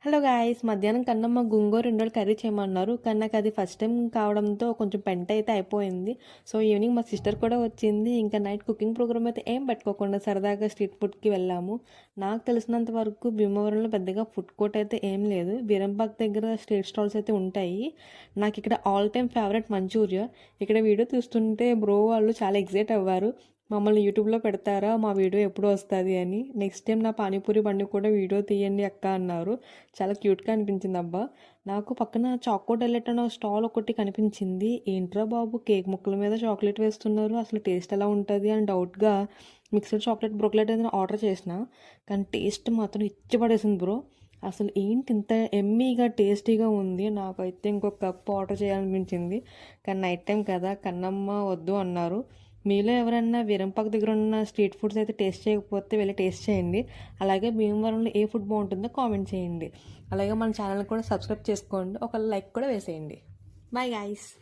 Hello guys, మధ్యాహ్నం కన్నమ్మ గోంగూర 2 రోజులు curry చేయమన్నారు. కానీ నాకు అది ఫస్ట్ టైం కావడంతో కొంచెం పెంట అయితే అయిపోయింది. సో ఈవినింగ్ మా సిస్టర్ కూడా వచ్చింది. ఇంకా నైట్ కుకింగ్ ప్రోగ్రామ్ అయితే ఏం పెట్టుకోకుండా సరదాగా స్ట్రీట్ ఫుడ్కి వెళ్ళాము. నాకు తెలిసినంత వరకు భీమవరంలో పెద్దగా ఫుడ్ కోర్ట్ అయితే ఏం లేదు. వీరంపాక్ దగ్గర స్ట్రీట్ స్టాల్స్ అయితే ఉంటాయి. నాకు ఇక్కడ ఆల్ టైమ్ ఫేవరెట్ మంచూరియా. ఇక్కడ వీడియో చూస్తుంటే బ్రో వాళ్ళు చాలా ఎగ్జైట్ అవ్వారు. మమ్మల్ని యూట్యూబ్లో పెడతారా, మా వీడియో ఎప్పుడు వస్తుంది అని. నెక్స్ట్ టైం నా పానీపూరి బండి కూడా వీడియో తీయండి అక్క అన్నారు. చాలా క్యూట్గా అనిపించింది అబ్బా. నాకు పక్కన చాకో డెలెట్ అనే స్టాల్ ఒకటి కనిపించింది. ఏంట్రా బాబు, కేక్ ముక్కల మీద చాక్లెట్ వేస్తున్నారు, అసలు టేస్ట్ ఎలా ఉంటుంది అని డౌట్గా మిక్స్డ్ చాక్లెట్ బ్రోక్లెట్ ఏదైనా ఆర్డర్ చేసిన. కానీ టేస్ట్ మాత్రం ఇచ్చి పడేసింది బ్రో. అసలు ఏంటి ఇంత ఎమ్మీగా టేస్టీగా ఉంది. నాకైతే ఇంకొక కప్ ఆర్డర్ చేయాలనిపించింది. కానీ నైట్ టైం కదా, కన్నమ్మ వద్దు అన్నారు. మీలో ఎవరైనా వీరంపాక దగ్గర ఉన్న స్ట్రీట్ ఫుడ్స్ అయితే టేస్ట్ చేయకపోతే వెళ్ళి టేస్ట్ చేయండి. అలాగే భీమవరంలో ఏ ఫుడ్ బాగుంటుందో కామెంట్ చేయండి. అలాగే మన ఛానల్ కూడా సబ్స్క్రైబ్ చేసుకోండి, ఒక లైక్ కూడా వేసేయండి. Bye guys.